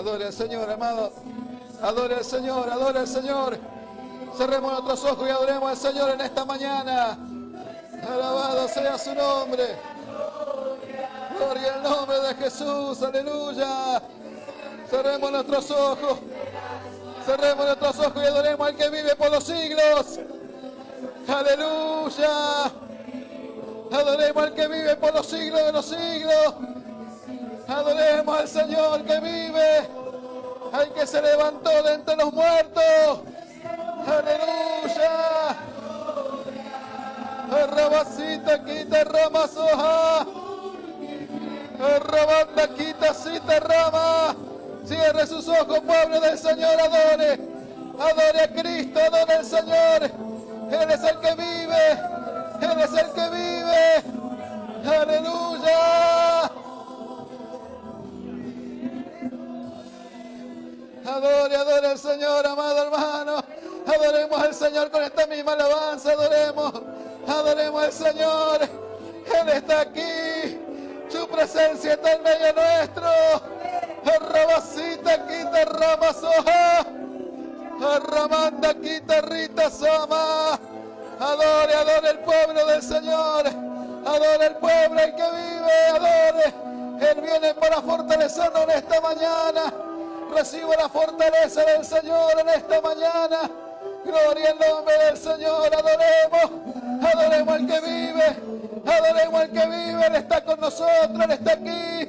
Adore al Señor, amado. Adore al Señor, adore al Señor. Cerremos nuestros ojos y adoremos al Señor en esta mañana. Alabado sea su nombre. Gloria al nombre de Jesús, aleluya. Cerremos nuestros ojos. Cerremos nuestros ojos y adoremos al que vive por los siglos. Aleluya. Adoremos al que vive por los siglos de los siglos. Adoremos al Señor que vive, al que se levantó de entre los muertos. Aleluya. Rabasita quita rama soja. Rabanda quita cita rama. Cierre sus ojos, pueblo del Señor, adore. Adore a Cristo, adore al Señor. Él es el que vive. Él es el que vive. Aleluya. Adore, adore al Señor, amado hermano. Adoremos al Señor con esta misma alabanza. Adoremos, adoremos al Señor. Él está aquí. Su presencia está en medio nuestro. Rabasita quita rama soja. Ramanda quita rita sama. Adore, adore el pueblo del Señor. Adore el pueblo el que vive. Adore. Él viene para fortalecernos en esta mañana. Recibo la fortaleza del Señor en esta mañana. Gloria al nombre del Señor. Adoremos. Adoremos al que vive. Adoremos al que vive. Él está con nosotros. Él está aquí.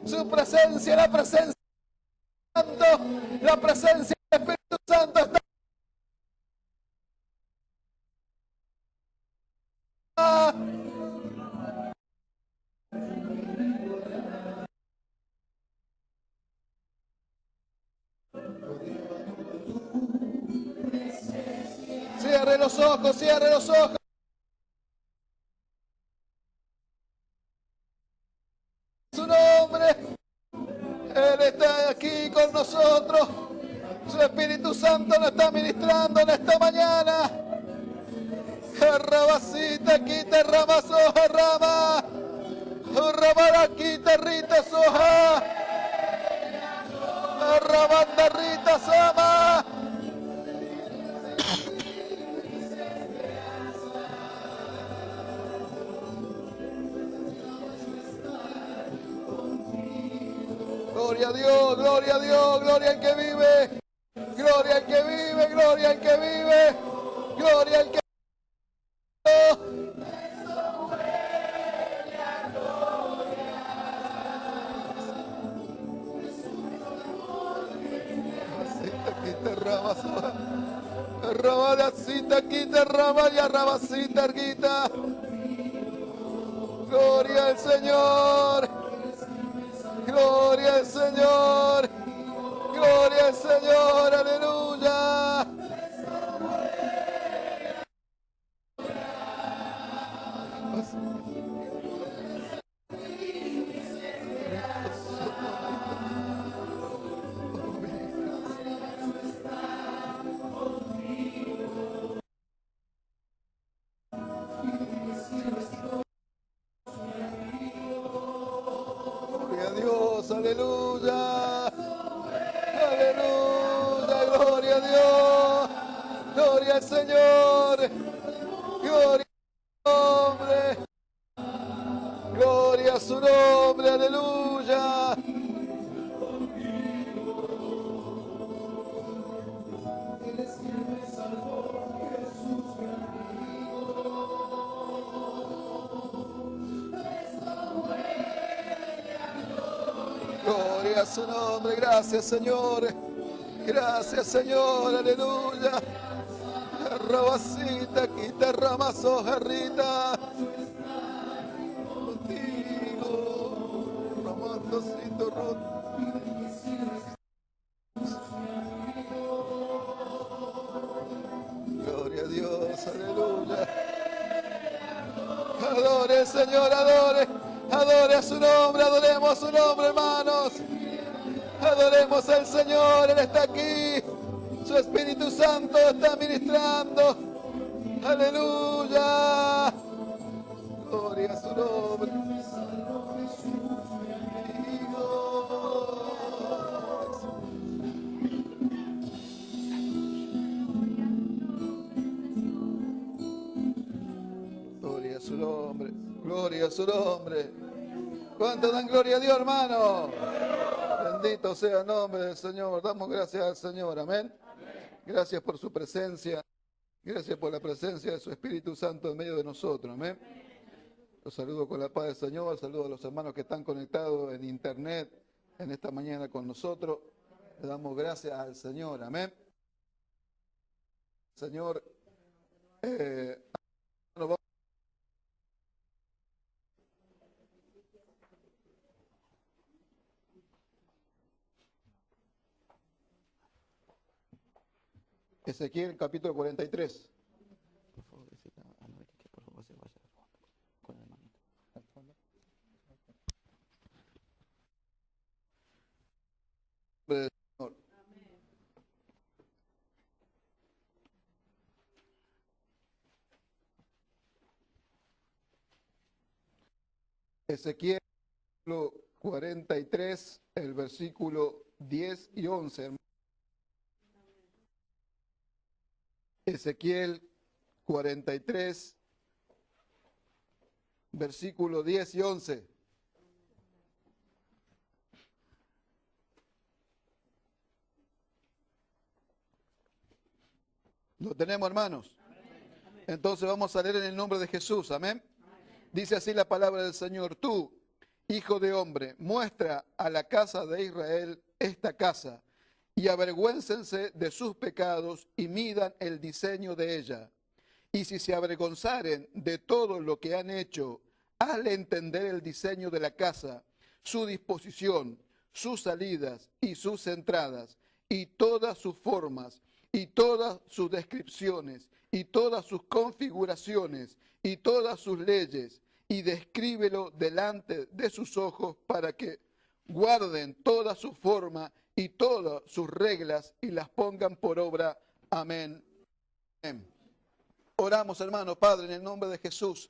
Su presencia, la presencia del Santo, la presencia del Espíritu Santo está. Cierre los ojos, cierre los ojos. Su nombre. Él está aquí con nosotros. Su Espíritu Santo nos está ministrando en esta mañana. Rabasita, quita rama soja, rama. Rabara, quita rita soja. Rabanda rita sama. Gloria a Dios, gloria a Dios, gloria al que vive. Gloria al que vive, gloria al que vive. Gloria al que vive. Rabasita quita rama y rabasita quita. Gloria al Señor. Gloria al Señor. Gloria al Señor. Aleluya. Aleluya, aleluya, gloria a Dios, gloria al Señor, gloria a su nombre, gloria a su nombre, aleluya. Gloria a su nombre, gracias Señor, gracias Señor, aleluya. Rabasita, quita rama soja, rita. Contigo, ramandocito roto. Gloria a Dios, aleluya. Adore al Señor, adore. Adore a su nombre, adoremos a su nombre, hermanos. Adoremos al Señor, Él está aquí. Su Espíritu Santo está ministrando. Aleluya. Gloria a su nombre. su nombre. ¿Cuánto dan gloria a Dios, hermano? Bendito sea el nombre del Señor. Damos gracias al Señor. Amén. Gracias por su presencia. Gracias por la presencia de su Espíritu Santo en medio de nosotros. Amén. Los saludo con la paz del Señor. Saludo a los hermanos que están conectados en internet en esta mañana con nosotros. Le damos gracias al Señor. Amén. Señor, Ezequiel capítulo 43. Por favor, decirle a Noé que por favor se vaya al fondo con el hermanito. ¿Al fondo? Señor. Ezequiel 43, el versículo 10 y 11. Hermano. Ezequiel 43, versículo 10 y 11. ¿Lo tenemos, hermanos? Entonces vamos a leer en el nombre de Jesús. Amén. Dice así la palabra del Señor. Tú, hijo de hombre, muestra a la casa de Israel esta casa, y avergüéncense de sus pecados y midan el diseño de ella. Y si se avergonzaren de todo lo que han hecho, hazle entender el diseño de la casa, su disposición, sus salidas y sus entradas, y todas sus formas, y todas sus descripciones, y todas sus configuraciones, y todas sus leyes, y descríbelo delante de sus ojos para que guarden toda su forma y todas sus reglas y las pongan por obra. Amén. Amén. Oramos, hermano, Padre, en el nombre de Jesús.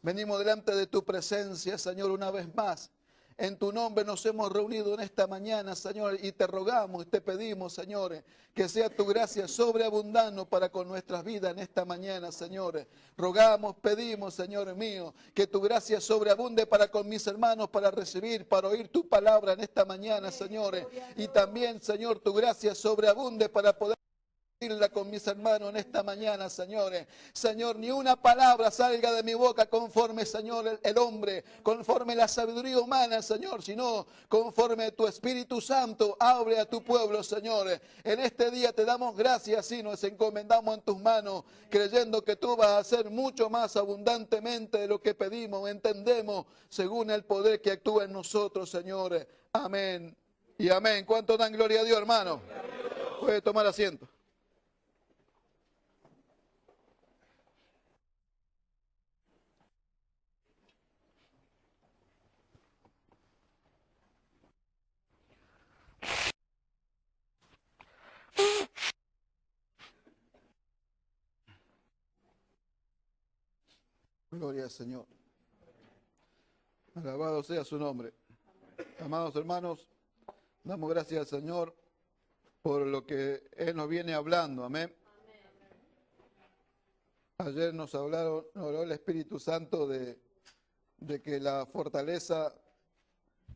Venimos delante de tu presencia, Señor, una vez más. En tu nombre nos hemos reunido en esta mañana, Señor, y te rogamos y te pedimos, Señor, que sea tu gracia sobreabundando para con nuestras vidas en esta mañana, Señor. Rogamos, pedimos, Señor mío, que tu gracia sobreabunde para con mis hermanos, para recibir, para oír tu palabra en esta mañana, Señor. Y también, Señor, tu gracia sobreabunde para poder con mis hermanos en esta mañana, señores. Señor, ni una palabra salga de mi boca conforme, Señor, el hombre, conforme la sabiduría humana, Señor, sino conforme tu Espíritu Santo hable a tu pueblo, Señor. En este día te damos gracias y nos encomendamos en tus manos, creyendo que tú vas a hacer mucho más abundantemente de lo que pedimos, entendemos, según el poder que actúa en nosotros, Señor. Amén y amén. ¿Cuánto dan gloria a Dios, hermano? Puede tomar asiento. Gloria al Señor. Alabado sea su nombre. Amados hermanos, damos gracias al Señor por lo que Él nos viene hablando. Amén. Ayer nos habló el Espíritu Santo de que la fortaleza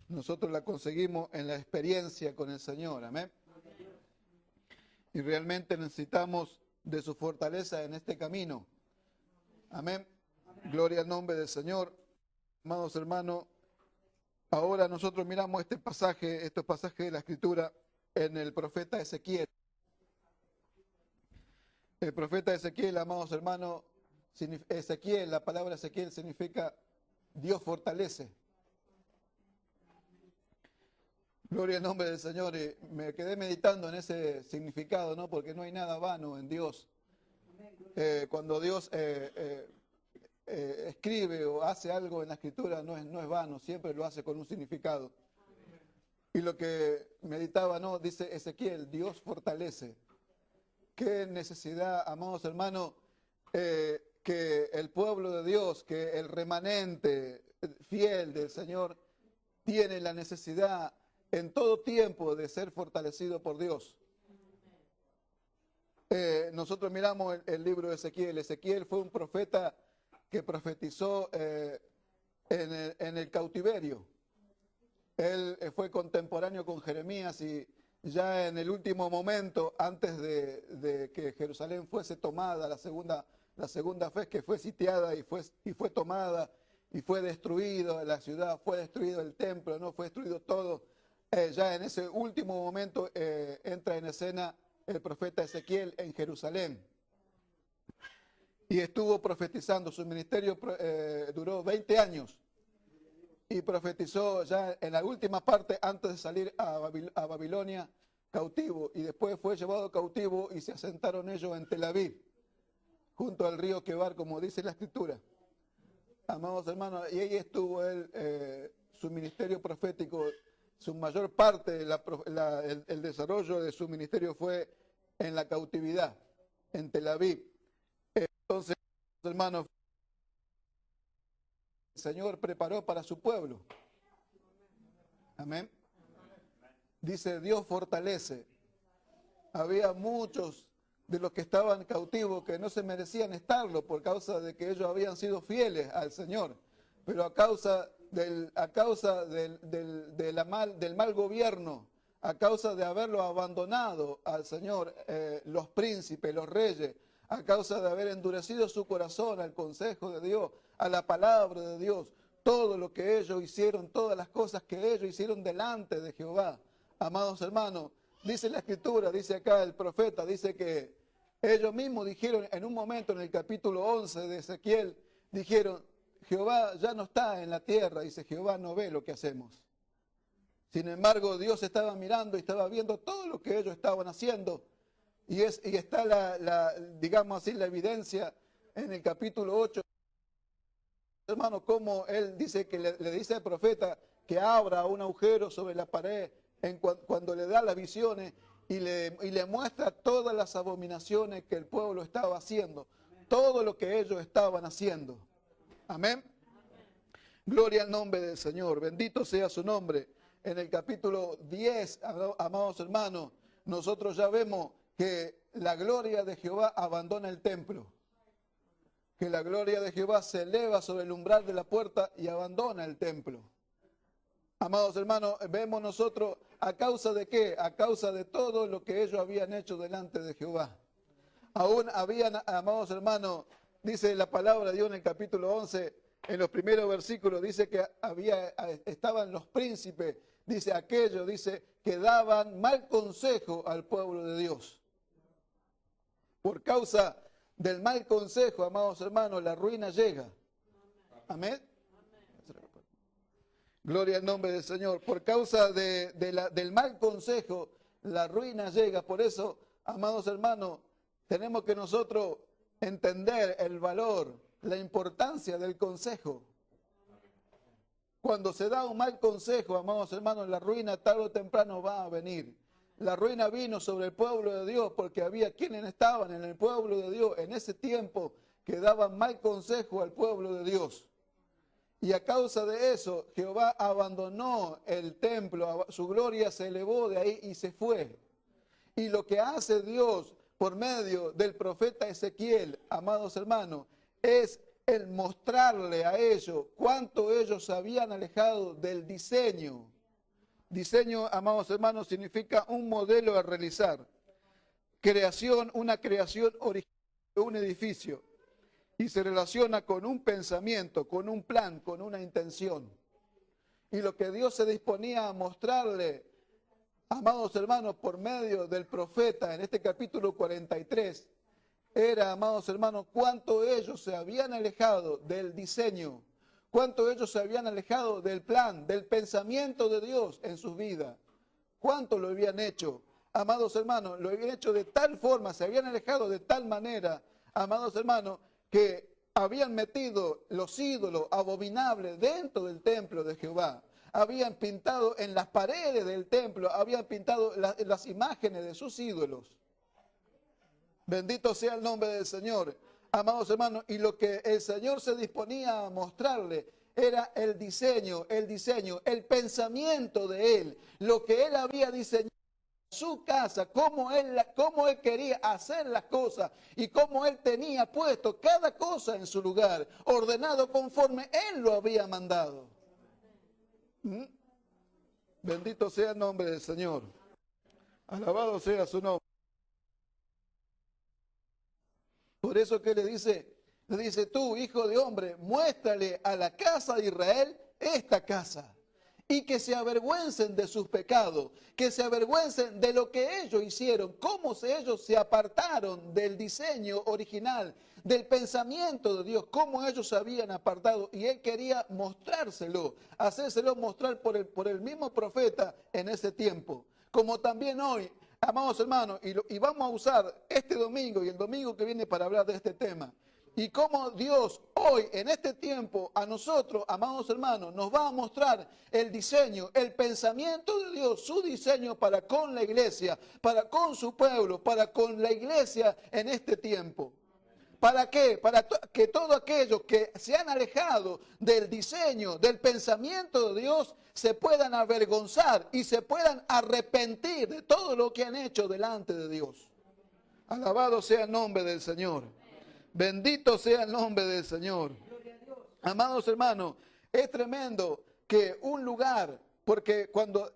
nosotros la conseguimos en la experiencia con el Señor. Amén. Y realmente necesitamos de su fortaleza en este camino. Amén. Gloria al nombre del Señor. Amados hermanos, ahora nosotros miramos estos pasajes de la Escritura en el profeta Ezequiel. El profeta Ezequiel, amados hermanos, Ezequiel, la palabra Ezequiel significa Dios fortalece. Gloria al nombre del Señor. Y me quedé meditando en ese significado, ¿no? Porque no hay nada vano en Dios. Cuando Dios escribe o hace algo en la Escritura no es vano, siempre lo hace con un significado. Y lo que meditaba, ¿no? Dice Ezequiel, Dios fortalece. Qué necesidad, amados hermanos, que el pueblo de Dios, que el remanente fiel del Señor tiene la necesidad en todo tiempo de ser fortalecido por Dios. Nosotros miramos el libro de Ezequiel. Ezequiel fue un profeta que profetizó en el cautiverio. Él fue contemporáneo con Jeremías y ya en el último momento, antes de que Jerusalén fuese tomada, la segunda vez que fue sitiada y fue tomada y fue destruido la ciudad, fue destruido el templo, no fue destruido todo. Ya en ese último momento entra en escena el profeta Ezequiel en Jerusalén. Y estuvo profetizando. Su ministerio duró 20 años. Y profetizó ya en la última parte antes de salir a Babilonia cautivo. Y después fue llevado cautivo y se asentaron ellos en Tel Aviv, junto al río Quebar, como dice la Escritura. Amados hermanos, y ahí estuvo él, su ministerio profético, su mayor parte, el desarrollo de su ministerio fue en la cautividad, en Tel Aviv. Entonces, hermanos, el Señor preparó para su pueblo. Amén. Dice, Dios fortalece. Había muchos de los que estaban cautivos que no se merecían estarlo por causa de que ellos habían sido fieles al Señor. Pero a causa del mal gobierno, a causa de haberlo abandonado al Señor, los príncipes, los reyes, a causa de haber endurecido su corazón al consejo de Dios, a la palabra de Dios, todo lo que ellos hicieron, todas las cosas que ellos hicieron delante de Jehová. Amados hermanos, dice la Escritura, dice acá el profeta, dice que ellos mismos dijeron en un momento en el capítulo 11 de Ezequiel, dijeron, Jehová ya no está en la tierra, dice, Jehová no ve lo que hacemos. Sin embargo, Dios estaba mirando y estaba viendo todo lo que ellos estaban haciendo. Y está digamos así, la evidencia en el capítulo 8. Hermano, como él dice que le dice al profeta que abra un agujero sobre la pared cuando le da las visiones y le muestra todas las abominaciones que el pueblo estaba haciendo, todo lo que ellos estaban haciendo. Amén. Gloria al nombre del Señor, bendito sea su nombre. En el capítulo 10, amados hermanos, nosotros ya vemos que la gloria de Jehová abandona el templo. Que la gloria de Jehová se eleva sobre el umbral de la puerta y abandona el templo. Amados hermanos, vemos nosotros a causa de qué, a causa de todo lo que ellos habían hecho delante de Jehová. Aún habían, amados hermanos, dice la palabra de Dios en el capítulo 11, en los primeros versículos, dice que estaban los príncipes, dice aquellos, dice que daban mal consejo al pueblo de Dios. Por causa del mal consejo, amados hermanos, la ruina llega. Amén. Gloria al nombre del Señor. Por causa del mal consejo, la ruina llega. Por eso, amados hermanos, tenemos que nosotros entender el valor, la importancia del consejo. Cuando se da un mal consejo, amados hermanos, la ruina tarde o temprano va a venir. La ruina vino sobre el pueblo de Dios porque había quienes estaban en el pueblo de Dios en ese tiempo que daban mal consejo al pueblo de Dios. Y a causa de eso, Jehová abandonó el templo, su gloria se elevó de ahí y se fue. Y lo que hace Dios por medio del profeta Ezequiel, amados hermanos, es el mostrarle a ellos cuánto ellos se habían alejado del diseño. Diseño, amados hermanos, significa un modelo a realizar. Creación, una creación original de un edificio. Y se relaciona con un pensamiento, con un plan, con una intención. Y lo que Dios se disponía a mostrarle, amados hermanos, por medio del profeta en este capítulo 43, era, amados hermanos, cuánto ellos se habían alejado del diseño, cuánto ellos se habían alejado del plan, del pensamiento de Dios en sus vidas. Cuánto lo habían hecho, amados hermanos, lo habían hecho de tal forma, se habían alejado de tal manera, amados hermanos, que habían metido los ídolos abominables dentro del templo de Jehová. Habían pintado en las paredes del templo, habían pintado las imágenes de sus ídolos. Bendito sea el nombre del Señor, amados hermanos. Y lo que el Señor se disponía a mostrarle era el diseño, el pensamiento de Él. Lo que Él había diseñado su casa, cómo él quería hacer las cosas y cómo él tenía puesto cada cosa en su lugar, ordenado conforme él lo había mandado. Bendito sea el nombre del Señor. Alabado sea su nombre. Por eso que le dice tú, hijo de hombre, muéstrale a la casa de Israel esta casa. Y que se avergüencen de sus pecados, que se avergüencen de lo que ellos hicieron, cómo ellos se apartaron del diseño original, del pensamiento de Dios, cómo ellos se habían apartado. Y él quería mostrárselo, hacérselo mostrar por el mismo profeta en ese tiempo. Como también hoy, amados hermanos, y vamos a usar este domingo y el domingo que viene para hablar de este tema. Y cómo Dios hoy, en este tiempo, a nosotros, amados hermanos, nos va a mostrar el diseño, el pensamiento de Dios, su diseño para con la iglesia, para con su pueblo, para con la iglesia en este tiempo. ¿Para qué? Para que todos aquellos que se han alejado del diseño, del pensamiento de Dios, se puedan avergonzar y se puedan arrepentir de todo lo que han hecho delante de Dios. Alabado sea el nombre del Señor. Bendito sea el nombre del Señor. Amados hermanos, es tremendo que un lugar, porque cuando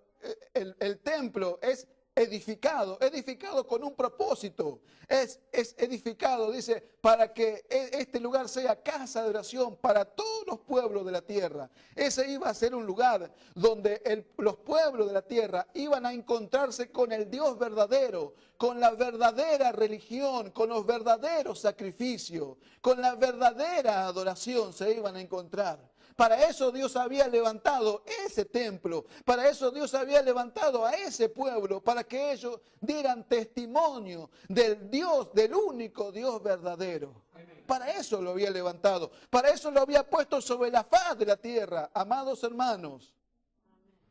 el templo es edificado con un propósito, es edificado, dice, para que este lugar sea casa de oración para todos los pueblos de la tierra. Ese iba a ser un lugar donde los pueblos de la tierra iban a encontrarse con el Dios verdadero, con la verdadera religión, con los verdaderos sacrificios, con la verdadera adoración se iban a encontrar. Para eso Dios había levantado ese templo, para eso Dios había levantado a ese pueblo, para que ellos dieran testimonio del Dios, del único Dios verdadero. Para eso lo había levantado, para eso lo había puesto sobre la faz de la tierra, amados hermanos.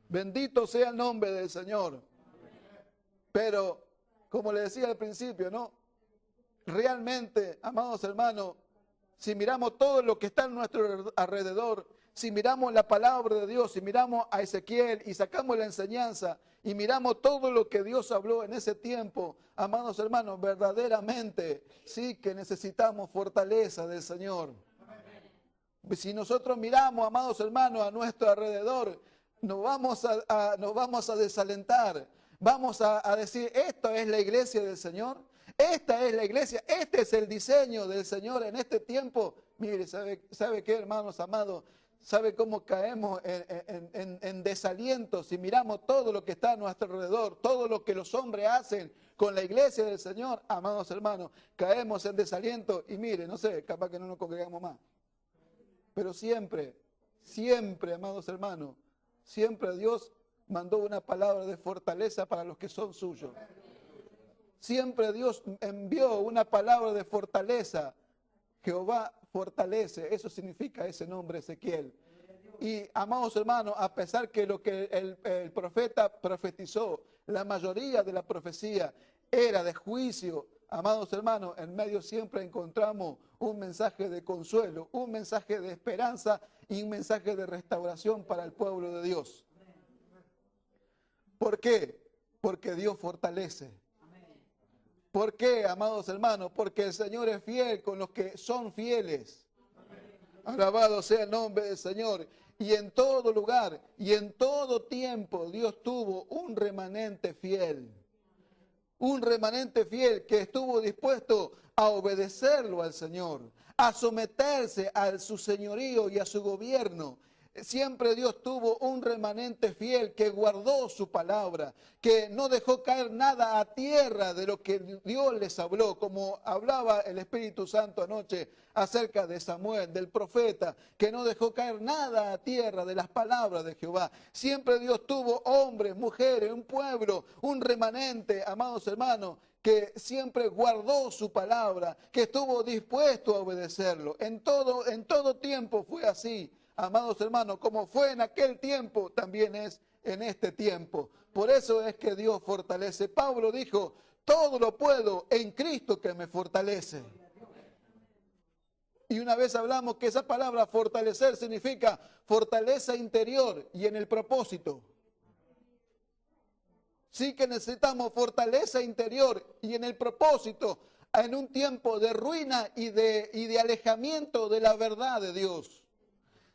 Bendito sea el nombre del Señor. Pero, como le decía al principio, ¿no? Realmente, amados hermanos, si miramos todo lo que está a nuestro alrededor, si miramos la palabra de Dios, si miramos a Ezequiel y sacamos la enseñanza y miramos todo lo que Dios habló en ese tiempo, amados hermanos, verdaderamente sí que necesitamos fortaleza del Señor. Si nosotros miramos, amados hermanos, a nuestro alrededor, nos vamos a desalentar, vamos a decir, esta es la iglesia del Señor. Esta es la iglesia, este es el diseño del Señor en este tiempo. Mire, ¿sabe qué, hermanos amados? ¿Sabe cómo caemos en desaliento si miramos todo lo que está a nuestro alrededor, todo lo que los hombres hacen con la iglesia del Señor? Amados hermanos, caemos en desaliento y mire, no sé, capaz que no nos congregamos más. Pero siempre, amados hermanos, siempre Dios mandó una palabra de fortaleza para los que son suyos. Siempre Dios envió una palabra de fortaleza. Jehová fortalece, eso significa ese nombre Ezequiel. Y amados hermanos, a pesar que lo que el profeta profetizó, la mayoría de la profecía era de juicio, amados hermanos, en medio siempre encontramos un mensaje de consuelo, un mensaje de esperanza y un mensaje de restauración para el pueblo de Dios. ¿Por qué? Porque Dios fortalece. ¿Por qué, amados hermanos? Porque el Señor es fiel con los que son fieles. Alabado sea el nombre del Señor. Y en todo lugar y en todo tiempo Dios tuvo un remanente fiel. Un remanente fiel que estuvo dispuesto a obedecerlo al Señor, a someterse a su señorío y a su gobierno. Siempre Dios tuvo un remanente fiel que guardó su palabra, que no dejó caer nada a tierra de lo que Dios les habló, como hablaba el Espíritu Santo anoche acerca de Samuel, del profeta, que no dejó caer nada a tierra de las palabras de Jehová. Siempre Dios tuvo hombres, mujeres, un pueblo, un remanente, amados hermanos, que siempre guardó su palabra, que estuvo dispuesto a obedecerlo. En todo tiempo fue así. Amados hermanos, como fue en aquel tiempo, también es en este tiempo. Por eso es que Dios fortalece. Pablo dijo, todo lo puedo en Cristo que me fortalece. Y una vez hablamos que esa palabra fortalecer significa fortaleza interior y en el propósito. Sí que necesitamos fortaleza interior y en el propósito, en un tiempo de ruina y de alejamiento de la verdad de Dios.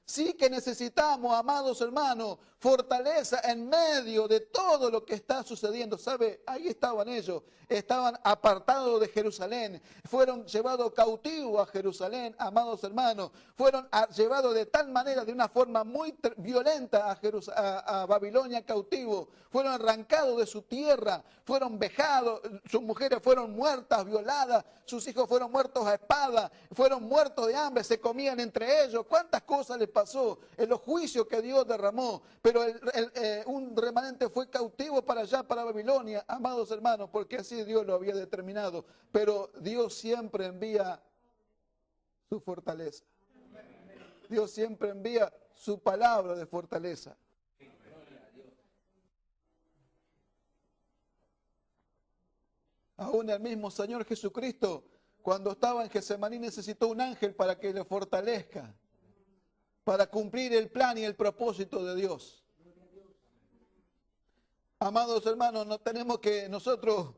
Sí que necesitamos, amados hermanos, fortaleza en medio de todo lo que está sucediendo. ¿Sabe? Ahí estaban ellos, estaban apartados de Jerusalén, fueron llevados cautivos a Jerusalén, amados hermanos, fueron llevados de tal manera, de una forma muy violenta a Babilonia cautivo, fueron arrancados de su tierra, fueron vejados, sus mujeres fueron muertas, violadas, sus hijos fueron muertos a espada, fueron muertos de hambre, se comían entre ellos. ¿Cuántas cosas les pasó en los juicios que Dios derramó? Pero un remanente fue cautivo para allá, para Babilonia, amados hermanos, porque así Dios lo había determinado. Pero Dios siempre envía su fortaleza. Dios siempre envía su palabra de fortaleza. Aún el mismo Señor Jesucristo, cuando estaba en Getsemaní, necesitó un ángel para que le fortalezca, para cumplir el plan y el propósito de Dios. Amados hermanos, no tenemos que nosotros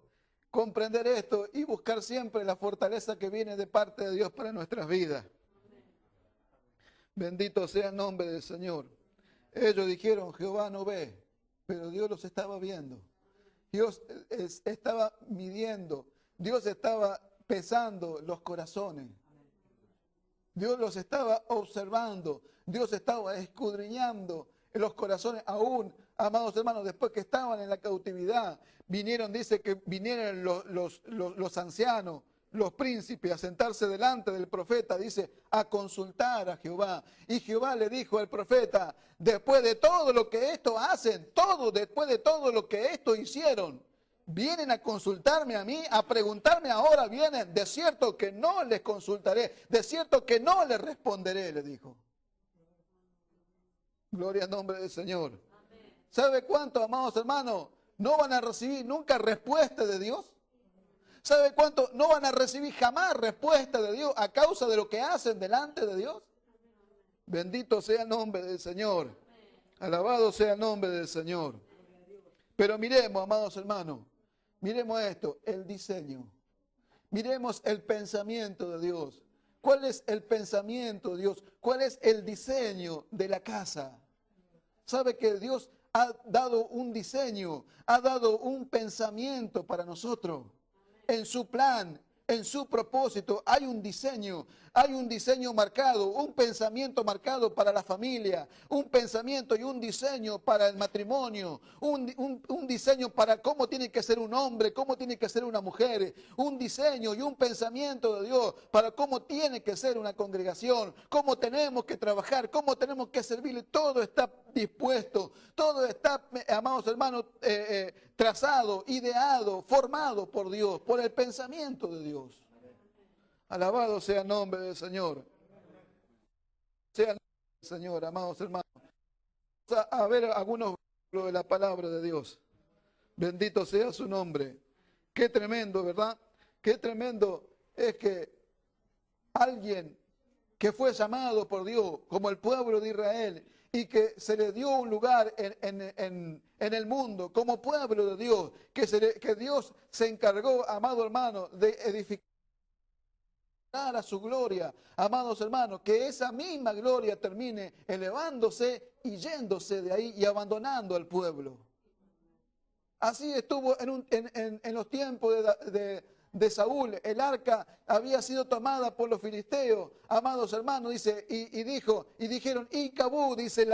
comprender esto y buscar siempre la fortaleza que viene de parte de Dios para nuestras vidas. Bendito sea el nombre del Señor. Ellos dijeron, Jehová no ve, pero Dios los estaba viendo. Dios estaba midiendo, Dios estaba pesando los corazones. Dios los estaba observando, Dios estaba escudriñando en los corazones aún, amados hermanos, después que estaban en la cautividad. Vinieron, dice que vinieron los ancianos, los príncipes a sentarse delante del profeta, dice, a consultar a Jehová. Y Jehová le dijo al profeta, después de todo lo que esto hacen, después de todo lo que esto hicieron, vienen a consultarme a mí, a preguntarme ahora, vienen, de cierto que no les consultaré, de cierto que no les responderé, le dijo. Gloria al nombre del Señor. ¿Sabe cuánto, amados hermanos, no van a recibir nunca respuesta de Dios? ¿Sabe cuánto no van a recibir jamás respuesta de Dios a causa de lo que hacen delante de Dios? Bendito sea el nombre del Señor. Alabado sea el nombre del Señor. Pero miremos, amados hermanos, miremos esto, el diseño. Miremos el pensamiento de Dios. ¿Cuál es el pensamiento de Dios? ¿Cuál es el diseño de la casa? ¿Sabe que Dios ha dado un diseño, ha dado un pensamiento para nosotros? En su plan, en su propósito, hay un diseño marcado, un pensamiento marcado para la familia, un pensamiento y un diseño para el matrimonio, un diseño para cómo tiene que ser un hombre, cómo tiene que ser una mujer, un diseño y un pensamiento de Dios para cómo tiene que ser una congregación, cómo tenemos que trabajar, cómo tenemos que servirle. Todo está dispuesto, todo está, amados hermanos, trazado, ideado, formado por Dios, por el pensamiento de Dios. Alabado sea el nombre del Señor. Sea el nombre del Señor, amados hermanos. Vamos a ver algunos versículos de la palabra de Dios. Bendito sea su nombre. Qué tremendo, ¿verdad? Qué tremendo es que alguien que fue llamado por Dios como el pueblo de Israel y que se le dio un lugar en el mundo como pueblo de Dios, que Dios se encargó, amado hermano, de edificar a su gloria, amados hermanos, que esa misma gloria termine elevándose y yéndose de ahí y abandonando al pueblo. Así estuvo en los tiempos de Saúl. El arca había sido tomada por los filisteos, amados hermanos, dice, y dijeron, Icabú, dice,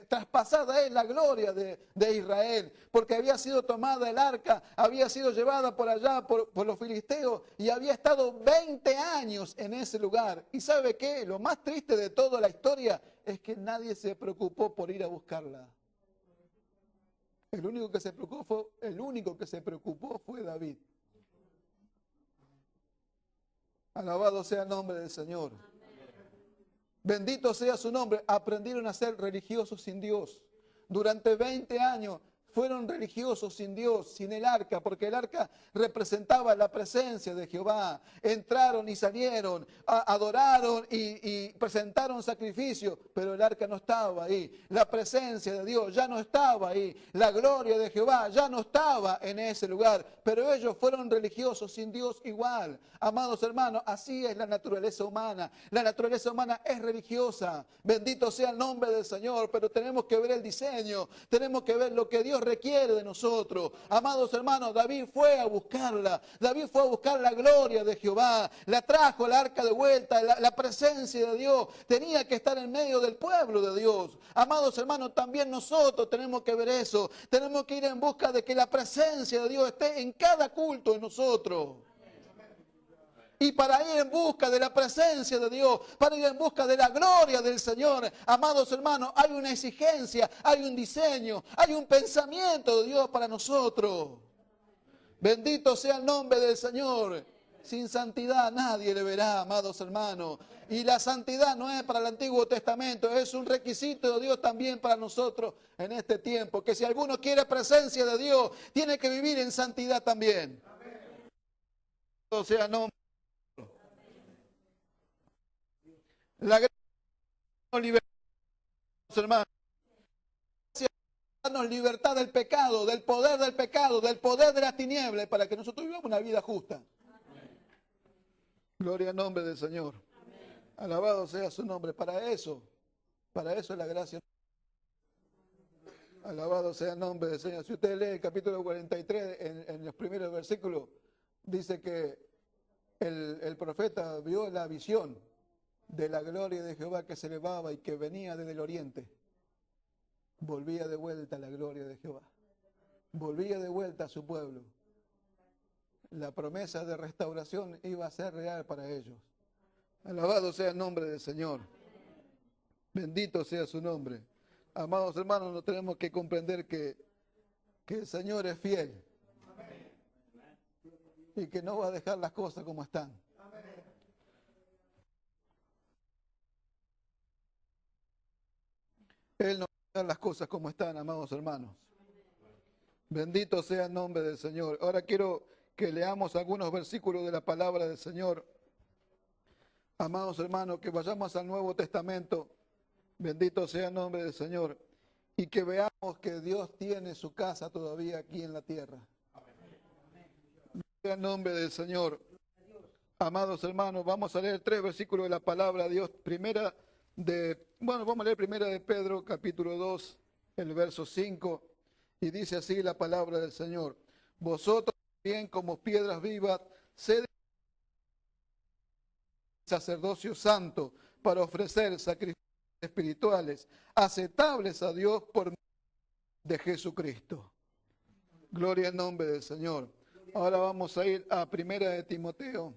traspasada es la gloria de Israel, porque había sido tomada el arca, había sido llevada por allá por los filisteos y había estado 20 años en ese lugar. ¿Y sabe qué? Lo más triste de toda la historia es que nadie se preocupó por ir a buscarla. El único que se preocupó fue David. Alabado sea el nombre del Señor. Bendito sea su nombre. Aprendieron a ser religiosos sin Dios. Durante 20 años fueron religiosos sin Dios, sin el arca, porque el arca representaba la presencia de Jehová. Entraron y salieron, adoraron y presentaron sacrificio, pero el arca no estaba ahí. La presencia de Dios ya no estaba ahí. La gloria de Jehová ya no estaba en ese lugar, pero ellos fueron religiosos sin Dios igual. Amados hermanos, así es la naturaleza humana. La naturaleza humana es religiosa. Bendito sea el nombre del Señor, pero tenemos que ver el diseño, tenemos que ver lo que Dios requiere de nosotros. Amados hermanos, David fue a buscarla. David fue a buscar la gloria de Jehová. La trajo el arca de vuelta. La presencia de Dios tenía que estar en medio del pueblo de Dios. Amados hermanos, también nosotros tenemos que ver eso. Tenemos que ir en busca de que la presencia de Dios esté en cada culto de nosotros. Y para ir en busca de la presencia de Dios, para ir en busca de la gloria del Señor, amados hermanos, hay una exigencia, hay un diseño, hay un pensamiento de Dios para nosotros. Bendito sea el nombre del Señor. Sin santidad nadie le verá, amados hermanos. Y la santidad no es para el Antiguo Testamento, es un requisito de Dios también para nosotros en este tiempo. Que si alguno quiere presencia de Dios, tiene que vivir en santidad también. Bendito sea el nombre. La gracia nos libertad, hermanos. Darnos libertad del pecado, del poder de las tinieblas, para que nosotros vivamos una vida justa. Amén. Gloria al nombre del Señor. Amén. Alabado sea su nombre. Para eso es la gracia. Alabado sea el nombre del Señor. Si usted lee el capítulo 43, en los primeros versículos, dice que el profeta vio la visión de la gloria de Jehová que se elevaba y que venía desde el oriente. Volvía de vuelta la gloria de Jehová. Volvía de vuelta a su pueblo. La promesa de restauración iba a ser real para ellos. Alabado sea el nombre del Señor. Bendito sea su nombre. Amados hermanos, no tenemos que comprender que el Señor es fiel. Y que no va a dejar las cosas como están. Él no va a dejar las cosas como están, amados hermanos. Bendito sea el nombre del Señor. Ahora quiero que leamos algunos versículos de la palabra del Señor. Amados hermanos, que vayamos al Nuevo Testamento. Bendito sea el nombre del Señor. Y que veamos que Dios tiene su casa todavía aquí en la tierra. Gloria al nombre del Señor. Amados hermanos, vamos a leer 3 versículos de la palabra de Dios. Vamos a leer primera de Pedro, capítulo 2, el verso 5. Y dice así la palabra del Señor. Vosotros bien como piedras vivas, sed sacerdocio santo para ofrecer sacrificios espirituales aceptables a Dios por medio de Jesucristo. Gloria al nombre del Señor. Ahora vamos a ir a Primera de Timoteo.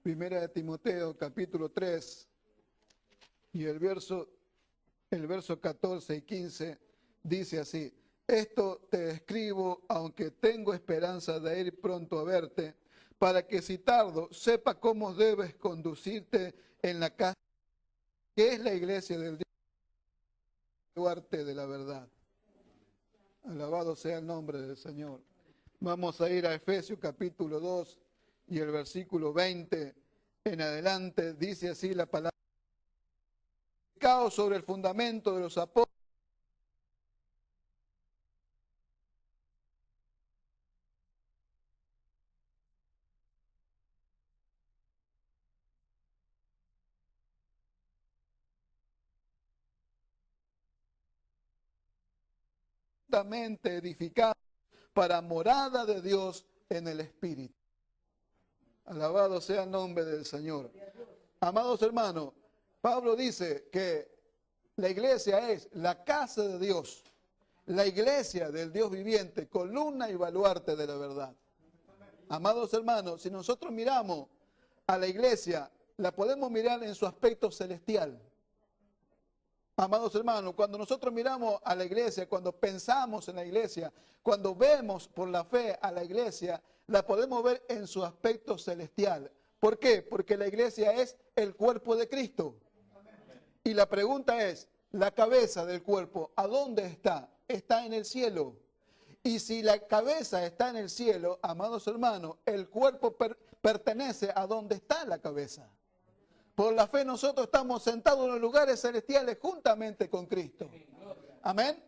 Primera de Timoteo, capítulo 3. Y el verso 14 y 15 dice así. Esto te escribo, aunque tengo esperanza de ir pronto a verte, para que si tardo, sepa cómo debes conducirte en la casa, que es la iglesia del Dios, baluarte de la verdad. Alabado sea el nombre del Señor. Vamos a ir a Efesios capítulo 2 y el versículo 20 en adelante. Dice así la palabra. Sobre el fundamento de los apóstoles. Edificado para morada de Dios en el Espíritu. Alabado sea el nombre del Señor. Amados hermanos, Pablo dice que la iglesia es la casa de Dios, la iglesia del Dios viviente, columna y baluarte de la verdad. Amados hermanos, si nosotros miramos a la iglesia, la podemos mirar en su aspecto celestial. Amados hermanos, cuando nosotros miramos a la iglesia, cuando pensamos en la iglesia, cuando vemos por la fe a la iglesia, la podemos ver en su aspecto celestial. ¿Por qué? Porque la iglesia es el cuerpo de Cristo. Y la pregunta es, la cabeza del cuerpo, ¿a dónde está? Está en el cielo. Y si la cabeza está en el cielo, amados hermanos, el cuerpo pertenece a donde está la cabeza. Por la fe nosotros estamos sentados en los lugares celestiales juntamente con Cristo. Amén.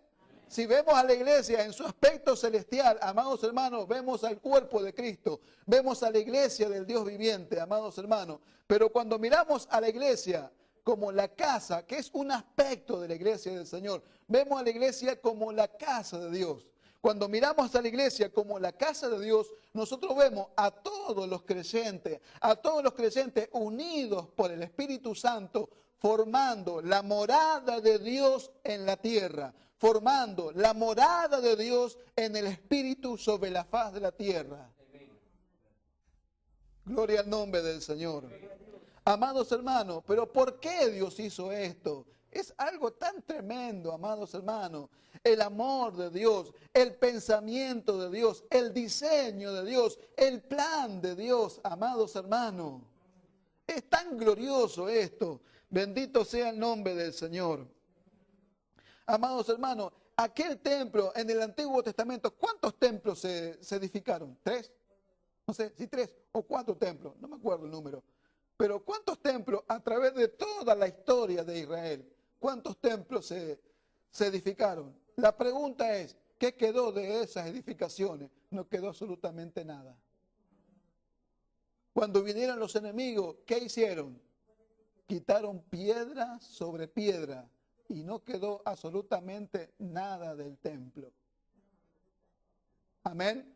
Si vemos a la iglesia en su aspecto celestial, amados hermanos, vemos al cuerpo de Cristo, vemos a la iglesia del Dios viviente, amados hermanos. Pero cuando miramos a la iglesia como la casa, que es un aspecto de la iglesia del Señor, vemos a la iglesia como la casa de Dios. Cuando miramos a la iglesia como la casa de Dios, nosotros vemos a todos los creyentes unidos por el Espíritu Santo, formando la morada de Dios en la tierra, formando la morada de Dios en el Espíritu sobre la faz de la tierra. Gloria al nombre del Señor. Amados hermanos, pero ¿por qué Dios hizo esto? Es algo tan tremendo, amados hermanos. El amor de Dios, el pensamiento de Dios, el diseño de Dios, el plan de Dios, amados hermanos. Es tan glorioso esto. Bendito sea el nombre del Señor. Amados hermanos, aquel templo en el Antiguo Testamento, ¿cuántos templos se edificaron? ¿3? No sé, si 3 o 4 templos, no me acuerdo el número. Pero ¿cuántos templos a través de toda la historia de Israel? ¿Cuántos templos se edificaron? La pregunta es, ¿qué quedó de esas edificaciones? No quedó absolutamente nada. Cuando vinieron los enemigos, ¿qué hicieron? Quitaron piedra sobre piedra y no quedó absolutamente nada del templo. Amén.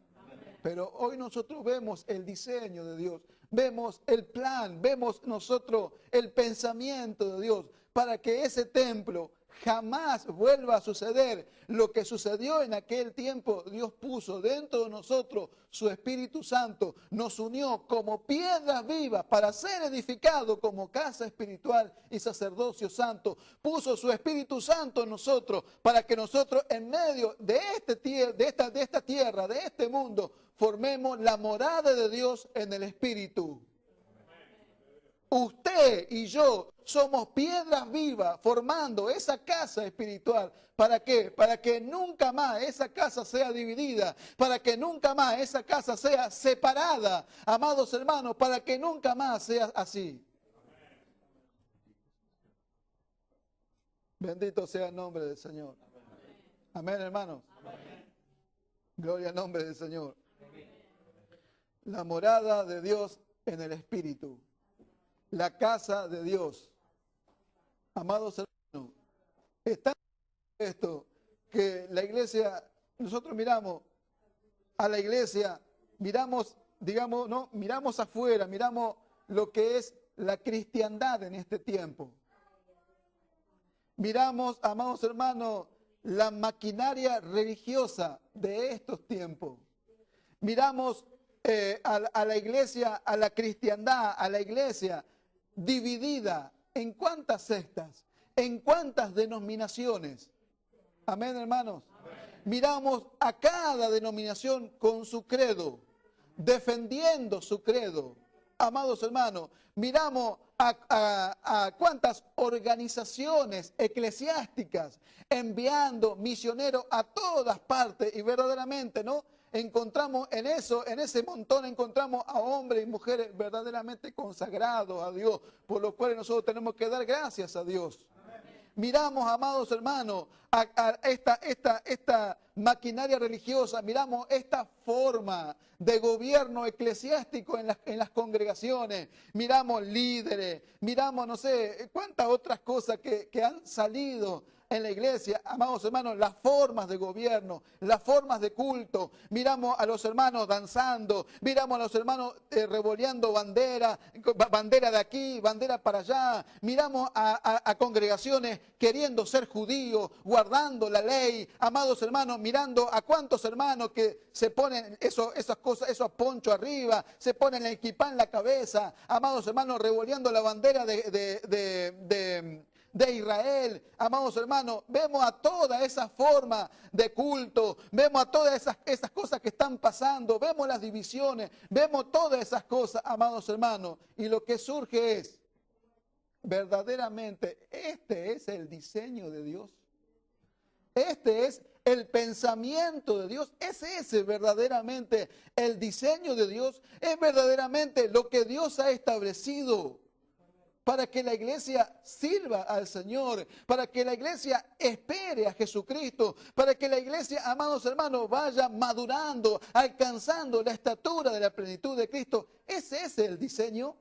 Pero hoy nosotros vemos el diseño de Dios, vemos el plan, vemos nosotros el pensamiento de Dios para que ese templo jamás vuelva a suceder. Lo que sucedió en aquel tiempo, Dios puso dentro de nosotros su Espíritu Santo, nos unió como piedras vivas para ser edificado como casa espiritual y sacerdocio santo. Puso su Espíritu Santo en nosotros para que nosotros en medio de esta tierra, de este mundo, formemos la morada de Dios en el Espíritu. Usted y yo somos piedras vivas formando esa casa espiritual. ¿Para qué? Para que nunca más esa casa sea dividida, para que nunca más esa casa sea separada, amados hermanos, para que nunca más sea así. Bendito sea el nombre del Señor. Amén, hermanos. Gloria al nombre del Señor. La morada de Dios en el Espíritu. La casa de Dios. Amados hermanos, está esto que la iglesia, nosotros miramos a la iglesia, miramos, digamos, no, miramos afuera, miramos lo que es la cristiandad en este tiempo. Miramos, amados hermanos, la maquinaria religiosa de estos tiempos. Miramos a la iglesia, a la cristiandad, a la iglesia dividida en cuántas sectas, en cuántas denominaciones. Amén, hermanos. Amén. Miramos a cada denominación con su credo, defendiendo su credo. Amados hermanos, miramos a cuántas organizaciones eclesiásticas enviando misioneros a todas partes y verdaderamente, ¿no? Encontramos en ese montón, encontramos a hombres y mujeres verdaderamente consagrados a Dios, por lo cual nosotros tenemos que dar gracias a Dios. Miramos, amados hermanos, a esta maquinaria religiosa, miramos esta forma de gobierno eclesiástico en las congregaciones, miramos líderes, miramos no sé cuántas otras cosas que han salido en la iglesia, amados hermanos, las formas de gobierno, las formas de culto. Miramos a los hermanos danzando, miramos a los hermanos revoleando bandera de aquí, bandera para allá. Miramos a congregaciones queriendo ser judíos, guardando la ley. Amados hermanos, mirando a cuántos hermanos que se ponen esas cosas, esos ponchos arriba, se ponen el equipá en la cabeza. Amados hermanos, revoleando la bandera de Israel. Amados hermanos, vemos a toda esa forma de culto, vemos a todas esas cosas que están pasando, vemos las divisiones, vemos todas esas cosas, amados hermanos, y lo que surge es verdaderamente este es el diseño de Dios? Este es el pensamiento de Dios. ¿Es ese verdaderamente el diseño de Dios? ¿Es verdaderamente lo que Dios ha establecido para que la iglesia sirva al Señor, para que la iglesia espere a Jesucristo, para que la iglesia, amados hermanos, vaya madurando, alcanzando la estatura de la plenitud de Cristo? ¿Ese es el diseño?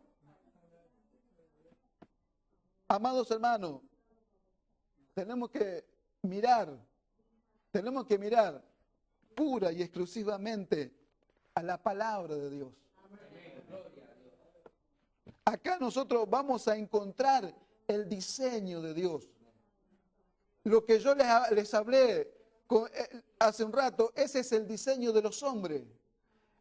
Amados hermanos, tenemos que mirar pura y exclusivamente a la palabra de Dios. Acá nosotros vamos a encontrar el diseño de Dios. Lo que yo les hablé hace un rato, ese es el diseño de los hombres.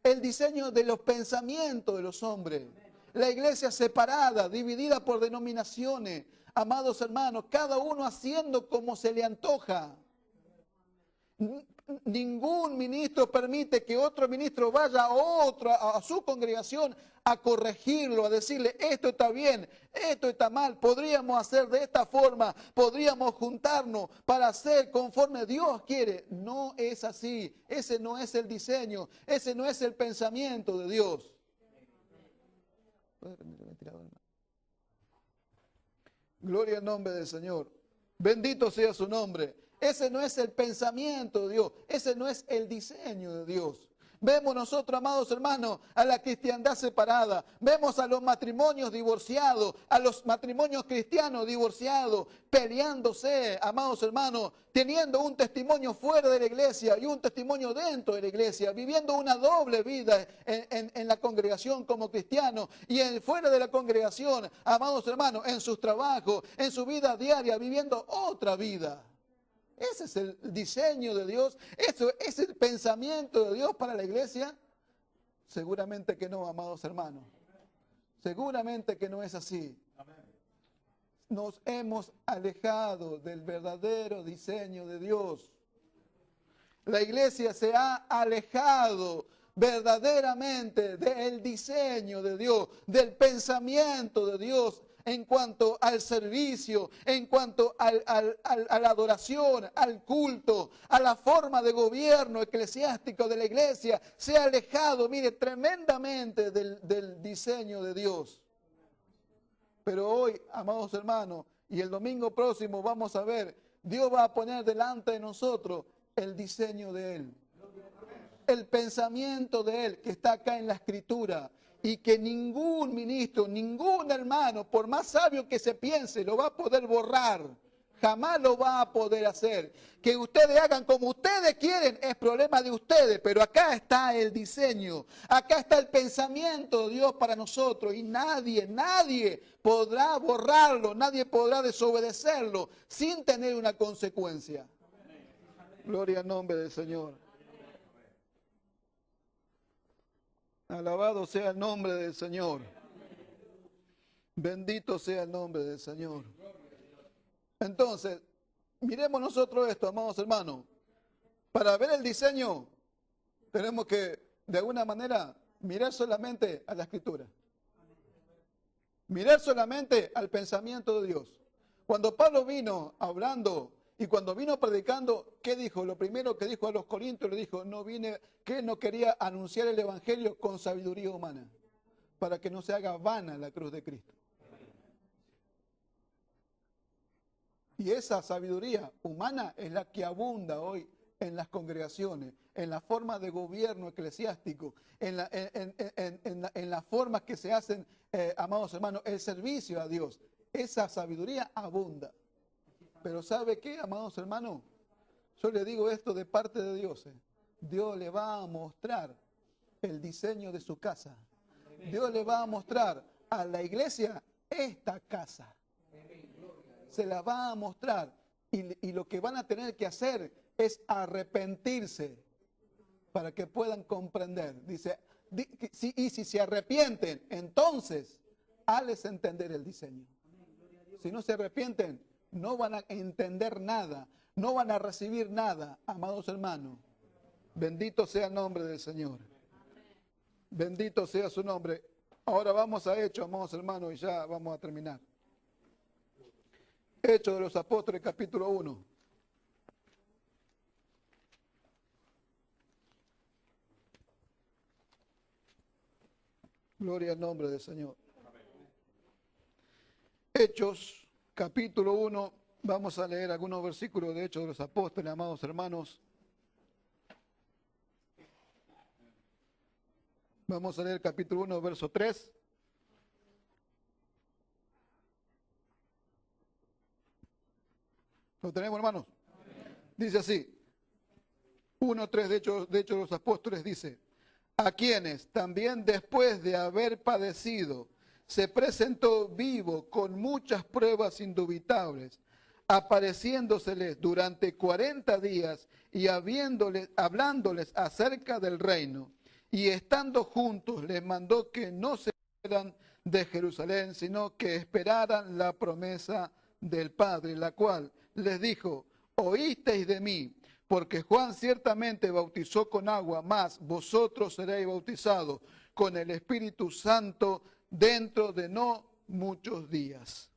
El diseño de los pensamientos de los hombres. La iglesia separada, dividida por denominaciones. Amados hermanos, cada uno haciendo como se le antoja. Ningún ministro permite que otro ministro vaya a su congregación a corregirlo, a decirle esto está bien, esto está mal, podríamos hacer de esta forma, podríamos juntarnos para hacer conforme Dios quiere. No es así, ese no es el diseño, ese no es el pensamiento de Dios. Gloria al nombre del Señor. Bendito sea su nombre. Ese no es el pensamiento de Dios. Ese no es el diseño de Dios. Vemos nosotros, amados hermanos, a la cristiandad separada. Vemos a los matrimonios divorciados, a los matrimonios cristianos divorciados, peleándose, amados hermanos, teniendo un testimonio fuera de la iglesia y un testimonio dentro de la iglesia, viviendo una doble vida en la congregación como cristianos y fuera de la congregación, amados hermanos, en sus trabajos, en su vida diaria, viviendo otra vida. ¿Ese es el diseño de Dios? ¿Eso es el pensamiento de Dios para la iglesia? Seguramente que no, amados hermanos. Seguramente que no es así. Nos hemos alejado del verdadero diseño de Dios. La iglesia se ha alejado verdaderamente del diseño de Dios, del pensamiento de Dios en cuanto al servicio, en cuanto a la adoración, al culto, a la forma de gobierno eclesiástico de la iglesia. Se ha alejado, mire, tremendamente del diseño de Dios. Pero hoy, amados hermanos, y el domingo próximo vamos a ver, Dios va a poner delante de nosotros el diseño de Él. El pensamiento de Él que está acá en la Escritura. Y que ningún ministro, ningún hermano, por más sabio que se piense, lo va a poder borrar. Jamás lo va a poder hacer. Que ustedes hagan como ustedes quieren es problema de ustedes, pero acá está el diseño. Acá está el pensamiento de Dios para nosotros. Y nadie podrá borrarlo, nadie podrá desobedecerlo sin tener una consecuencia. Gloria al nombre del Señor. Alabado sea el nombre del Señor. Bendito sea el nombre del Señor. Entonces, miremos nosotros esto, amados hermanos. Para ver el diseño, tenemos que, de alguna manera, mirar solamente a la Escritura. Mirar solamente al pensamiento de Dios. Cuando Pablo vino hablando y cuando vino predicando, ¿qué dijo? Lo primero que dijo a los corintios, le dijo, que no quería anunciar el evangelio con sabiduría humana, para que no se haga vana la cruz de Cristo. Y esa sabiduría humana es la que abunda hoy en las congregaciones, en la forma de gobierno eclesiástico, en las formas que se hacen, amados hermanos, el servicio a Dios. Esa sabiduría abunda. Pero ¿sabe qué, amados hermanos? Yo le digo esto de parte de Dios. Dios le va a mostrar el diseño de su casa. Dios le va a mostrar a la iglesia esta casa. Se la va a mostrar. Y lo que van a tener que hacer es arrepentirse para que puedan comprender. Dice, y si se arrepienten, entonces, hazles entender el diseño. Si no se arrepienten, no van a entender nada, no van a recibir nada, amados hermanos. Bendito sea el nombre del Señor. Bendito sea su nombre. Ahora vamos a Hechos, amados hermanos, y ya vamos a terminar. Hechos de los Apóstoles, capítulo 1. Gloria al nombre del Señor. Hechos, capítulo 1. Vamos a leer algunos versículos de Hechos de los Apóstoles, amados hermanos. Vamos a leer capítulo 1, verso 3. ¿Lo tenemos, hermanos? Dice así. 1:3 de Hechos de los Apóstoles dice: a quienes también después de haber padecido se presentó vivo con muchas pruebas indubitables, apareciéndoseles durante 40 días y hablándoles acerca del reino. Y estando juntos les mandó que no se fueran de Jerusalén, sino que esperaran la promesa del Padre, la cual les dijo: oísteis de mí, porque Juan ciertamente bautizó con agua, mas vosotros seréis bautizados con el Espíritu Santo dentro de no muchos días.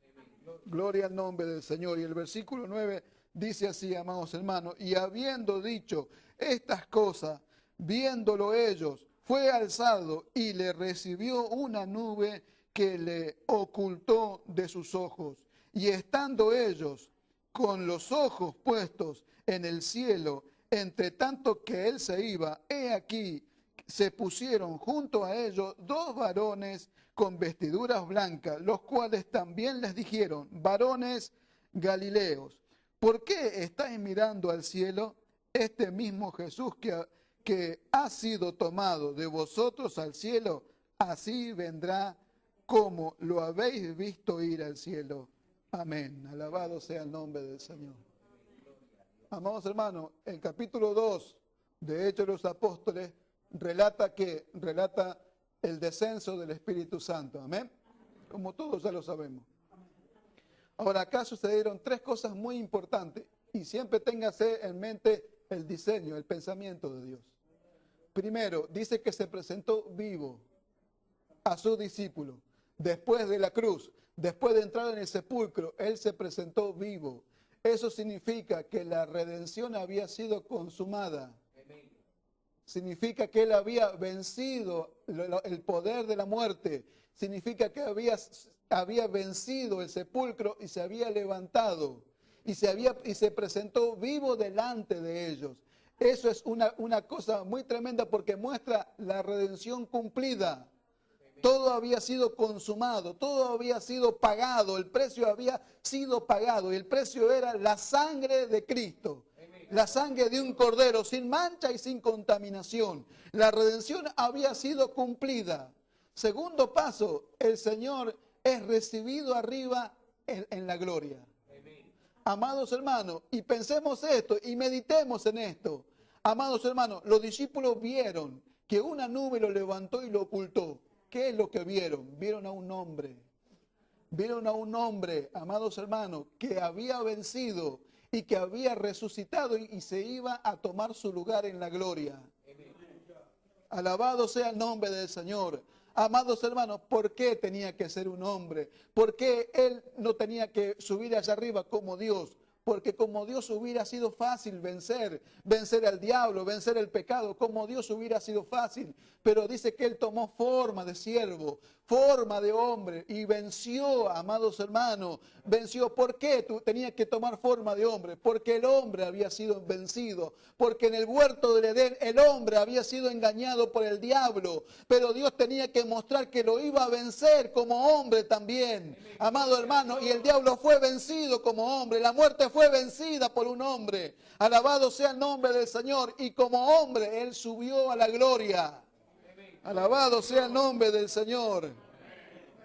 Gloria al nombre del Señor. Y el versículo 9 dice así, amados hermanos: y habiendo dicho estas cosas, viéndolo ellos, fue alzado y le recibió una nube que le ocultó de sus ojos. Y estando ellos con los ojos puestos en el cielo, entre tanto que él se iba, he aquí, se pusieron junto a ellos dos varones con vestiduras blancas, los cuales también les dijeron: varones Galileos, ¿por qué estáis mirando al cielo? Este mismo Jesús que ha sido tomado de vosotros al cielo, así vendrá como lo habéis visto ir al cielo. Amén. Alabado sea el nombre del Señor. Amados hermanos, el capítulo 2 de Hechos de los Apóstoles relata el descenso del Espíritu Santo. Amén. Como todos ya lo sabemos. Ahora, acá sucedieron tres cosas muy importantes y siempre téngase en mente el diseño, el pensamiento de Dios. Primero, dice que se presentó vivo a sus discípulos. Después de la cruz, después de entrar en el sepulcro, Él se presentó vivo. Eso significa que la redención había sido consumada. Significa que Él había vencido el poder de la muerte. Significa que había vencido el sepulcro y se había levantado. Y se presentó vivo delante de ellos. Eso es una cosa muy tremenda porque muestra la redención cumplida. Todo había sido consumado, todo había sido pagado, el precio había sido pagado y el precio era la sangre de Cristo. La sangre de un cordero sin mancha y sin contaminación. La redención había sido cumplida. Segundo paso, el Señor es recibido arriba en la gloria. Amados hermanos, y pensemos esto y meditemos en esto. Amados hermanos, los discípulos vieron que una nube lo levantó y lo ocultó. ¿Qué es lo que vieron? Vieron a un hombre. Vieron a un hombre, amados hermanos, que había vencido y que había resucitado y se iba a tomar su lugar en la gloria. Alabado sea el nombre del Señor. Amados hermanos, ¿por qué tenía que ser un hombre? ¿Por qué Él no tenía que subir allá arriba como Dios? Porque como Dios hubiera sido fácil vencer al diablo, vencer el pecado, como Dios hubiera sido fácil. Pero dice que Él tomó forma de siervo, forma de hombre y venció, amados hermanos, venció. ¿Por qué tenía que tomar forma de hombre? Porque el hombre había sido vencido, porque en el huerto del Edén el hombre había sido engañado por el diablo, pero Dios tenía que mostrar que lo iba a vencer como hombre también, amado hermano, y el diablo fue vencido como hombre, la muerte fue vencida por un hombre. Alabado sea el nombre del Señor, y como hombre Él subió a la gloria. Alabado sea el nombre del Señor.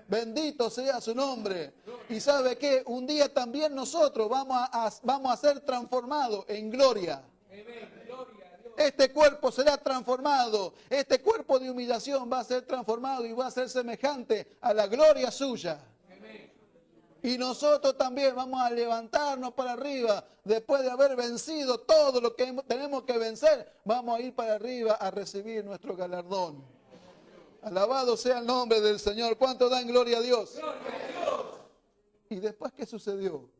Bendito sea su nombre. Y ¿sabe qué? Un día también nosotros vamos a ser transformados en gloria. Este cuerpo será transformado. Este cuerpo de humillación va a ser transformado y va a ser semejante a la gloria suya. Y nosotros también vamos a levantarnos para arriba. Después de haber vencido todo lo que tenemos que vencer, vamos a ir para arriba a recibir nuestro galardón. Alabado sea el nombre del Señor. ¿Cuánto dan gloria a Dios? ¡Gloria a Dios! ¿Y después qué sucedió?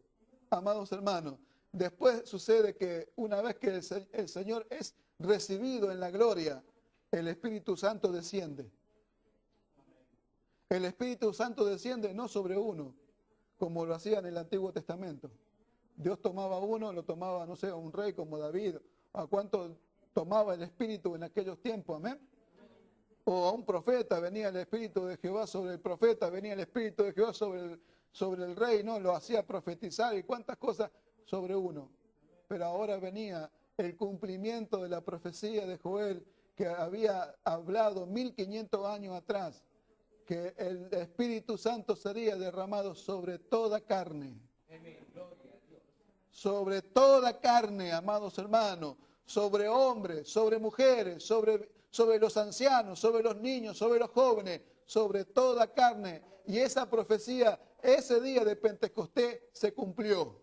amados hermanos, después sucede que una vez que el Señor es recibido en la gloria, el Espíritu Santo desciende. El Espíritu Santo desciende no sobre uno, como lo hacía en el Antiguo Testamento. Dios tomaba a uno, lo tomaba, no sé, a un rey como David. ¿A cuánto tomaba el Espíritu en aquellos tiempos? Amén. O a un profeta, venía el Espíritu de Jehová sobre el profeta, venía el Espíritu de Jehová sobre el rey, ¿no? Lo hacía profetizar y cuántas cosas sobre uno. Pero ahora venía el cumplimiento de la profecía de Joel que había hablado 1500 años atrás, que el Espíritu Santo sería derramado sobre toda carne. Sobre toda carne, amados hermanos, sobre hombres, sobre mujeres, sobre los ancianos, sobre los niños, sobre los jóvenes, sobre toda carne. Y esa profecía, ese día de Pentecostés se cumplió.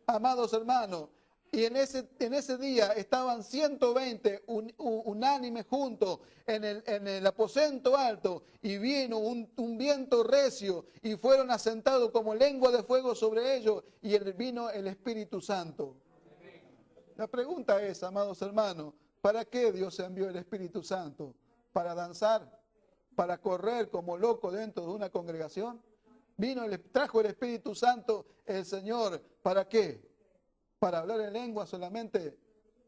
Amados hermanos, y en ese día estaban 120 unánimes juntos en el aposento alto, y vino un viento recio y fueron asentados como lengua de fuego sobre ellos, y vino el Espíritu Santo. La pregunta es, amados hermanos, ¿para qué Dios envió el Espíritu Santo? ¿Para danzar? ¿Para correr como loco dentro de una congregación? Trajo el Espíritu Santo el Señor, ¿para qué? Para hablar en lengua solamente.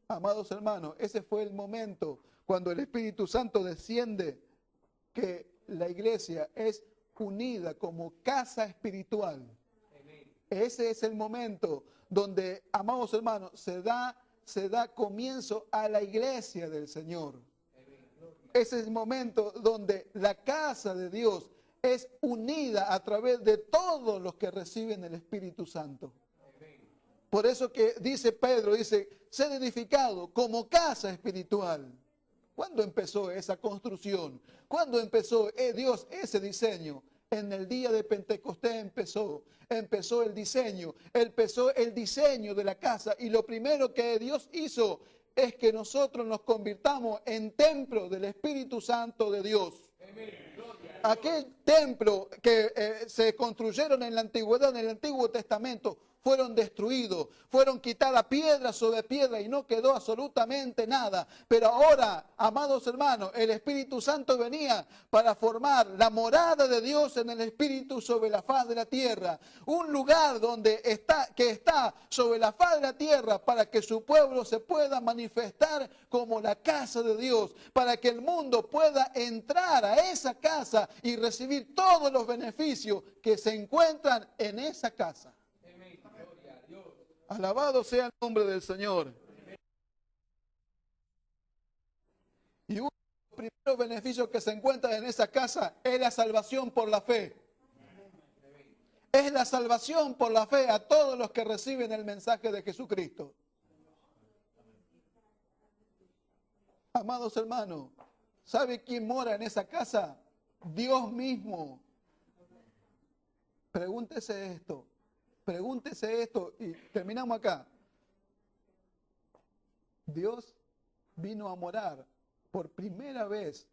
Amados hermanos, ese fue el momento cuando el Espíritu Santo desciende, que la iglesia es unida como casa espiritual. Ese es el momento donde, amados hermanos, se da comienzo a la iglesia del Señor. Ese es el momento donde la casa de Dios es unida a través de todos los que reciben el Espíritu Santo. Por eso que dice Pedro, dice, sed edificado como casa espiritual. ¿Cuándo empezó esa construcción? ¿Cuándo empezó Dios ese diseño? En el día de Pentecostés empezó el diseño de la casa, y lo primero que Dios hizo es que nosotros nos convirtamos en templo del Espíritu Santo de Dios. Aquel templo que se construyeron en la antigüedad, en el Antiguo Testamento, fueron destruidos, fueron quitadas piedra sobre piedra y no quedó absolutamente nada. Pero ahora, amados hermanos, el Espíritu Santo venía para formar la morada de Dios en el Espíritu sobre la faz de la tierra. Un lugar que está sobre la faz de la tierra para que su pueblo se pueda manifestar como la casa de Dios, para que el mundo pueda entrar a esa casa y recibir todos los beneficios que se encuentran en esa casa. Alabado sea el nombre del Señor. Y uno de los primeros beneficios que se encuentran en esa casa es la salvación por la fe. Es la salvación por la fe a todos los que reciben el mensaje de Jesucristo. Amados hermanos, ¿sabe quién mora en esa casa? Dios mismo. Pregúntese esto y terminamos acá. Dios vino a morar por primera vez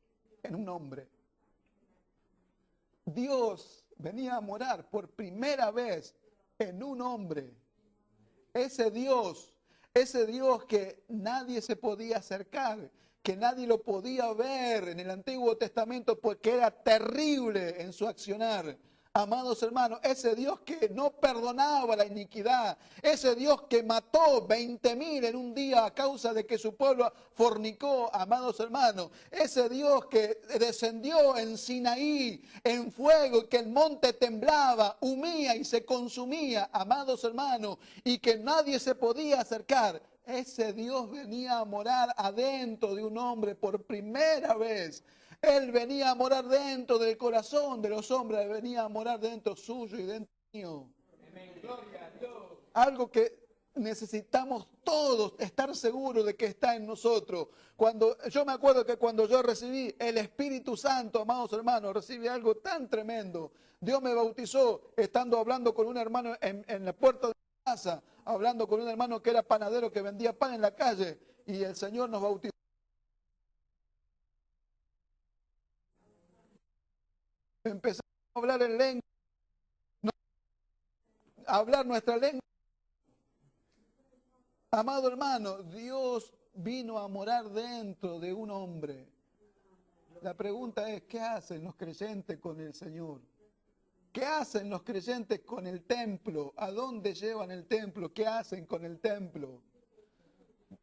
en un hombre. Dios venía a morar por primera vez en un hombre. Ese Dios que nadie se podía acercar, que nadie lo podía ver en el Antiguo Testamento porque era terrible en su accionar. Amados hermanos, ese Dios que no perdonaba la iniquidad, ese Dios que mató 20.000 en un día a causa de que su pueblo fornicó, amados hermanos, ese Dios que descendió en Sinaí en fuego y que el monte temblaba, humía y se consumía, amados hermanos, y que nadie se podía acercar. Ese Dios venía a morar adentro de un hombre por primera vez. Él venía a morar dentro del corazón de los hombres, venía a morar dentro suyo y dentro mío. Gloria a Dios. Algo que necesitamos todos estar seguros de que está en nosotros. Yo me acuerdo que cuando yo recibí el Espíritu Santo, amados hermanos, recibí algo tan tremendo. Dios me bautizó estando hablando con un hermano en la puerta de mi casa, hablando con un hermano que era panadero, que vendía pan en la calle, y el Señor nos bautizó. Empezamos a hablar en lengua, a hablar nuestra lengua Amado hermano, Dios vino a morar dentro de un hombre. La pregunta es, ¿qué hacen los creyentes con el Señor? ¿Qué hacen los creyentes con el templo? ¿A dónde llevan el templo? ¿Qué hacen con el templo?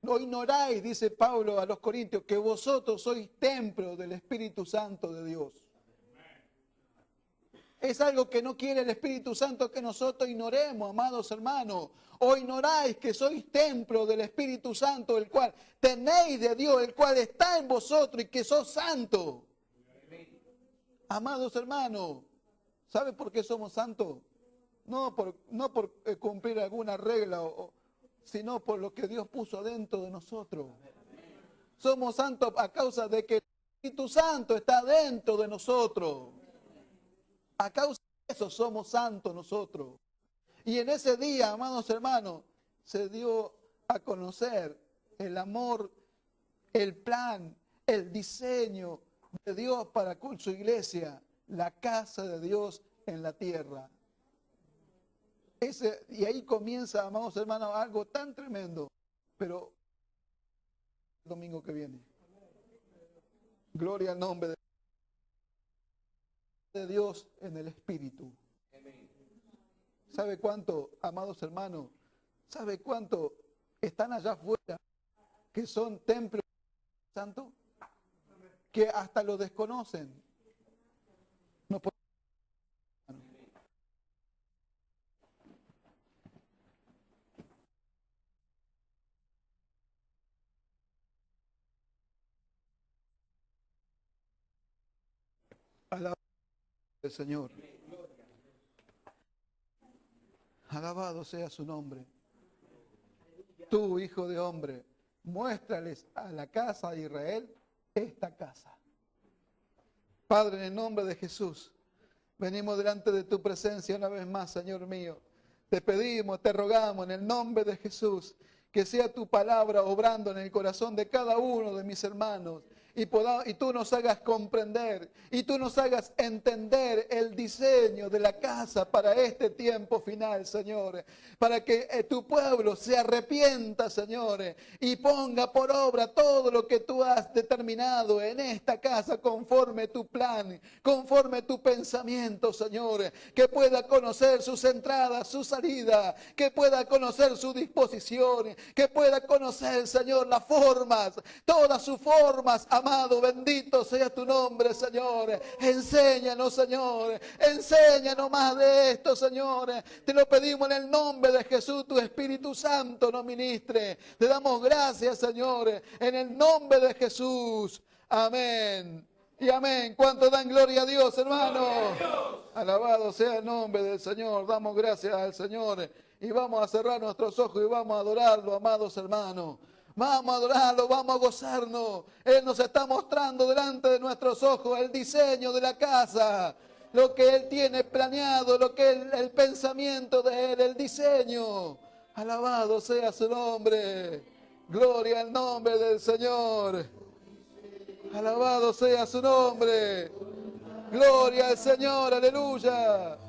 No ignoráis, dice Pablo a los Corintios, que vosotros sois templo del Espíritu Santo de Dios. Es algo que no quiere el Espíritu Santo que nosotros ignoremos, amados hermanos. O ignoráis que sois templo del Espíritu Santo, el cual tenéis de Dios, el cual está en vosotros y que sos santo. Amados hermanos, ¿sabe por qué somos santos? No por cumplir alguna regla, sino por lo que Dios puso dentro de nosotros. Somos santos a causa de que el Espíritu Santo está dentro de nosotros. A causa de eso somos santos nosotros. Y en ese día, amados hermanos, se dio a conocer el amor, el plan, el diseño de Dios para con su iglesia, la casa de Dios en la tierra. Y ahí comienza, amados hermanos, algo tan tremendo. Pero el domingo que viene. Gloria al nombre de Dios en el Espíritu. ¿Sabe cuánto, amados hermanos? ¿Sabe cuánto están allá afuera que son templos santos? Que hasta lo desconocen. No podemos. Alabado sea el Señor. Alabado sea su nombre. Tú, hijo de hombre, muéstrales a la casa de Israel esta casa. Padre, en el nombre de Jesús, venimos delante de tu presencia una vez más, Señor mío. Te pedimos, te rogamos en el nombre de Jesús, que sea tu palabra obrando en el corazón de cada uno de mis hermanos. Y tú nos hagas comprender, y tú nos hagas entender el diseño de la casa para este tiempo final, Señor. Para que tu pueblo se arrepienta, Señor, y ponga por obra todo lo que tú has determinado en esta casa conforme tu plan, conforme tu pensamiento, Señor. Que pueda conocer sus entradas, su salida, que pueda conocer su disposición, que pueda conocer, Señor, las formas, todas sus formas. Amado, bendito sea tu nombre, Señor. Enséñanos, Señor. Enséñanos más de esto, Señor. Te lo pedimos en el nombre de Jesús. Tu Espíritu Santo nos ministre. Te damos gracias, Señor, en el nombre de Jesús. Amén. Y amén. ¿Cuánto dan gloria a Dios, hermano? Alabado sea el nombre del Señor. Damos gracias al Señor. Y vamos a cerrar nuestros ojos y vamos a adorarlo, amados hermanos. Vamos a adorarlo, vamos a gozarnos. Él nos está mostrando delante de nuestros ojos el diseño de la casa, lo que Él tiene planeado, lo que el pensamiento de Él, el diseño. Alabado sea su nombre. Gloria al nombre del Señor. Alabado sea su nombre. Gloria al Señor, aleluya.